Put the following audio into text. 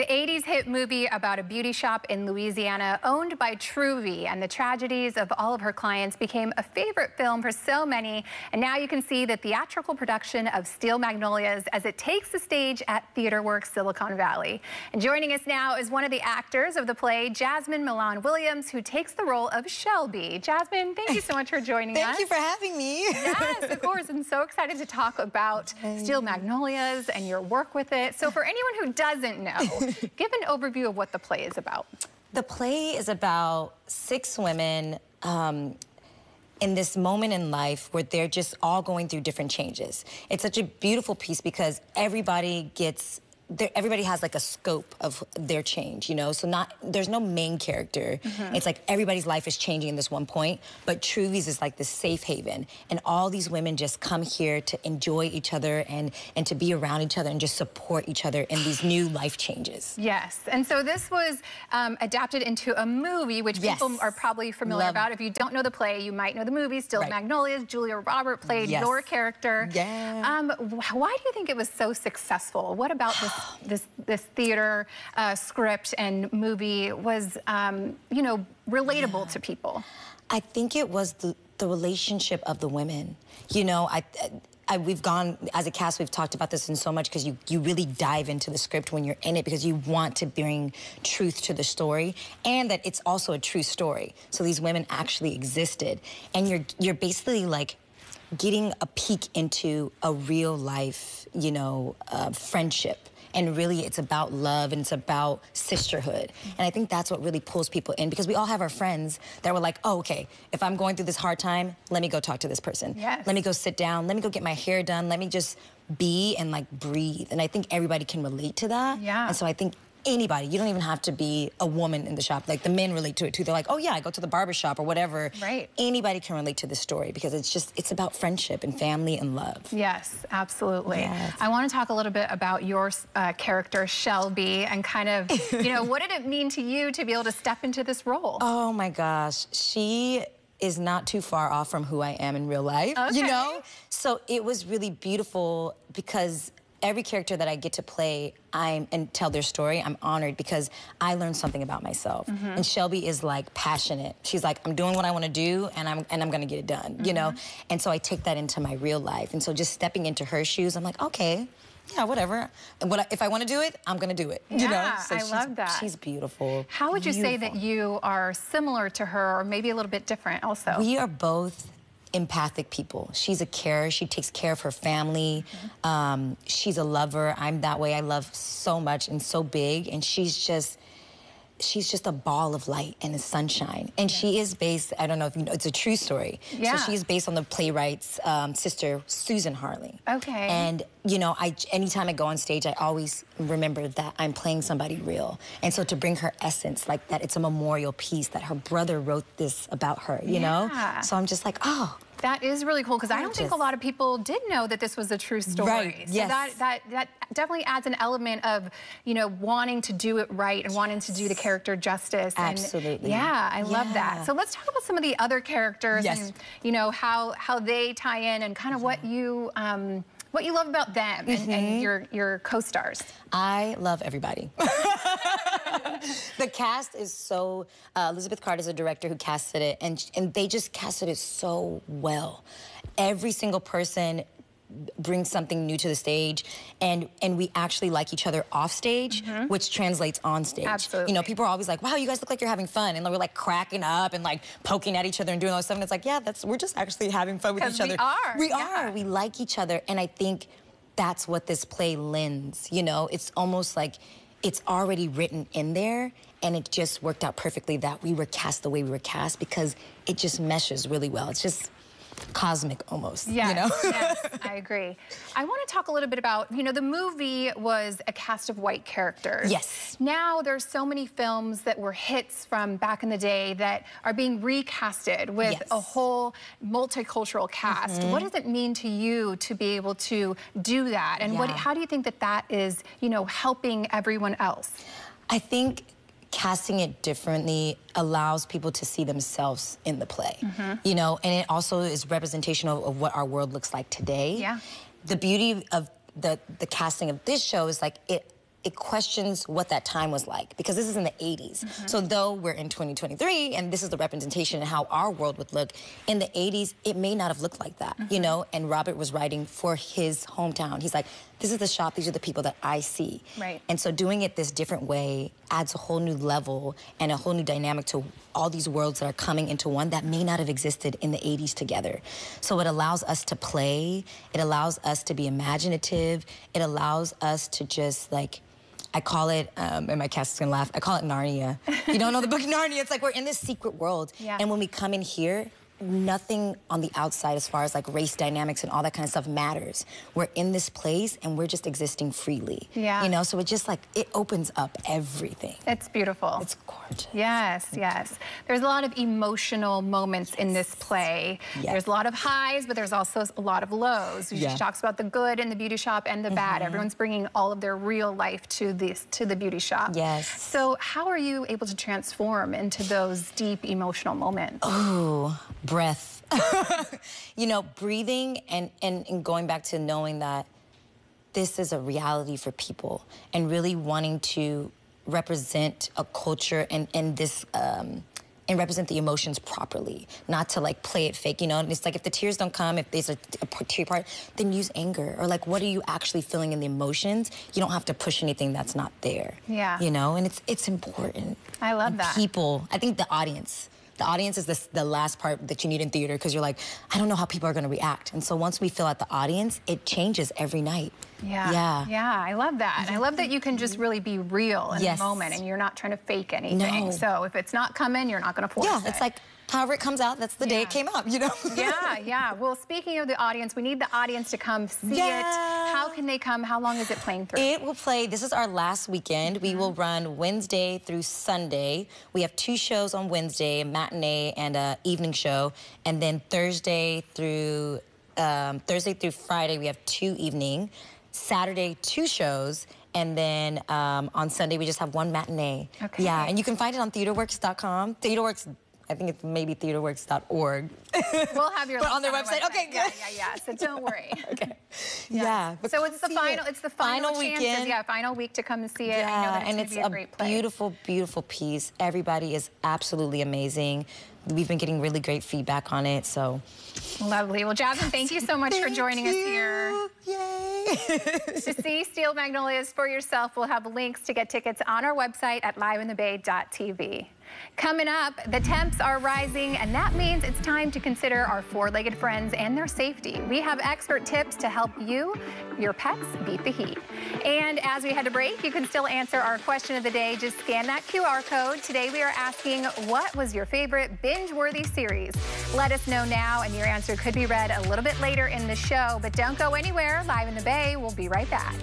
The 80s hit movie about a beauty shop in Louisiana owned by TrueV, and the tragedies of all of her clients became a favorite film for so many. And now you can see the theatrical production of Steel Magnolias as it takes the stage at TheatreWorks Silicon Valley. And joining us now is one of the actors of the play, Jasmine Milan Williams, who takes the role of Shelby. Jasmine, thank you so much for joining us. Thank you for having me. Yes, of course. I'm so excited to talk about Steel Magnolias and your work with it. So for anyone who doesn't know, give an overview of what the play is about. The play is about 6 women in this moment in life where they're just all going through different changes. It's such a beautiful piece because everybody has like a scope of their change, you know? So there's no main character. It's like everybody's life is changing in this one point, but TrueV's is like this safe haven. And all these women just come here to enjoy each other and to be around each other and just support each other in these new life changes. Yes, and so this was adapted into a movie, which people are probably familiar about. If you don't know the play, you might know the movie, Steel Magnolias. Julia Roberts played your character. Why do you think it was so successful? What about this theater script and movie was, you know, relatable to people? I think it was the relationship of the women. You know, we've gone, as a cast, we've talked about this in so much because you really dive into the script when you're in it because you want to bring truth to the story and that it's also a true story. So these women actually existed. And you're basically like getting a peek into a real life, you know, friendship. And really, it's about love and it's about sisterhood. And I think that's what really pulls people in because we all have our friends that were like, oh, okay, if I'm going through this hard time, let me go talk to this person. Let me go sit down. Let me go get my hair done. Let me just be and like breathe. And I think everybody can relate to that. And so I think anybody, you don't even have to be a woman in the shop. Like the men relate to it too. They're like, oh yeah, I go to the barber shop or whatever. Anybody can relate to this story because it's about friendship and family and love. Yes, absolutely. I want to talk a little bit about your character, Shelby, and kind of, you know, what did it mean to you to be able to step into this role? Oh my gosh, she is not too far off from who I am in real life, you know? So it was really beautiful because every character that I get to play and tell their story, I'm honored because I learned something about myself. And Shelby is like passionate. She's like, I'm doing what I want to do and I'm gonna get it done, you know? And so I take that into my real life. And so just stepping into her shoes, I'm like, okay, yeah, whatever. If I want to do it, I'm gonna do it, you know? So I love that. She's beautiful. How would you say that you are similar to her or maybe a little bit different also? We are both empathic people. She's a carer. She takes care of her family. She's a lover. I'm that way. I love so much and so big. And she's just a ball of light and sunshine. And she is based, I don't know if you know, it's a true story. So she is based on the playwright's sister, Susan Harley. And, you know, anytime I go on stage, I always remember that I'm playing somebody real. And so to bring her essence, like that it's a memorial piece, that her brother wrote this about her, you know? So I'm just like, oh. That is really cool because I don't think a lot of people did know that this was a true story. So that definitely adds an element of, you know, wanting to do it right and wanting to do the character justice. Absolutely. And I love that. So let's talk about some of the other characters and, you know, how they tie in and kind of what you love about them and your co-stars. I love everybody. The cast is so, Elizabeth Carter is a director who casted it, and they just casted it so well. Every single person brings something new to the stage, and we actually like each other off stage, which translates on stage. You know, people are always like, wow, you guys look like you're having fun, and we're like cracking up and like poking at each other and doing all this stuff, and it's like, yeah, we're just actually having fun with each other. We are. We like each other, and I think that's what this play lends, you know? It's almost like it's already written in there, and it just worked out perfectly that we were cast the way we were cast because it just meshes really well. It's just cosmic almost, you know? Yes, I agree. I want to talk a little bit about, you know, the movie was a cast of white characters. Now there's so many films that were hits from back in the day that are being recasted with a whole multicultural cast. What does it mean to you to be able to do that? And how do you think that is, you know, helping everyone else? I think casting it differently allows people to see themselves in the play, you know, and it also is representational of what our world looks like today. The beauty of the casting of this show is like it questions what that time was like, because this is in the 80s. So though we're in 2023 and this is the representation and how our world would look, in the 80s, it may not have looked like that, you know? And Robert was writing for his hometown. He's like, this is the shop, these are the people that I see. Right. And so doing it this different way adds a whole new level and a whole new dynamic to all these worlds that are coming into one that may not have existed in the 80s together. So it allows us to play, it allows us to be imaginative, it allows us to just like, I call it, and my cast is gonna laugh, I call it Narnia. You don't know the book Narnia, it's like we're in this secret world. Yeah. And when we come in here, nothing on the outside as far as like race dynamics and all that kind of stuff matters. We're in this place and we're just existing freely. Yeah. You know, so it just like, it opens up everything. It's beautiful. It's gorgeous. Yes, yes. There's a lot of emotional moments in this play. Yes. There's a lot of highs, but there's also a lot of lows. She Yeah. talks about the good in the beauty shop and the bad. Everyone's bringing all of their real life to the beauty shop. Yes. So how are you able to transform into those deep emotional moments? Oh, breath. You know, breathing and going back to knowing that this is a reality for people and really wanting to represent a culture and this and represent the emotions properly, not to like play it fake, you know? And it's like if the tears don't come, if there's a tear part, then use anger, or like what are you actually feeling in the emotions? You don't have to push anything that's not there. Yeah. You know, and it's important. I love And that. people, I think the audience is the last part that you need in theater, because you're like, I don't know how people are gonna react. And so once we fill out the audience, it changes every night. Yeah. Yeah. Yeah, I love that. And I love that you can just really be real in Yes. the moment and you're not trying to fake anything. No. So if it's not coming, you're not gonna force it. Yeah, it's like, however it comes out, that's the day it came out, you know? Yeah, yeah. Well, speaking of the audience, we need the audience to come see it. How can they come? How long is it playing through? It will play, this is our last weekend. We will run Wednesday through Sunday. We have 2 shows on Wednesday, a matinee and an evening show. And then Thursday through Friday, we have 2 evening. Saturday, 2 shows. And then on Sunday, we just have 1 matinee. Okay. Yeah, and you can find it on TheatreWorks.com. TheatreWorks, I think it's maybe TheatreWorks.org. We'll have your But link on their website. Okay, good. Yeah, yeah, yeah. So don't worry. Okay. Yeah. But So it's the see final. it. It's the final weekend. chances. Yeah, final week to come and see it. Yeah, I know that and it's it's gonna be a great play. beautiful, beautiful piece. Everybody is absolutely amazing. We've been getting really great feedback on it, so. Lovely. Well, Jasmine, thank you so much for joining us here. Yay. To see Steel Magnolias for yourself, we'll have links to get tickets on our website at liveinthebay.tv. Coming up, the temps are rising, and that means it's time to consider our 4-legged friends and their safety. We have expert tips to help you, your pets, beat the heat. And as we head to break, you can still answer our question of the day. Just scan that QR code. Today we are asking, what was your favorite binge-worthy series? Let us know now, and your answer could be read a little bit later in the show. But don't go anywhere. Live in the Bay, we'll be right back.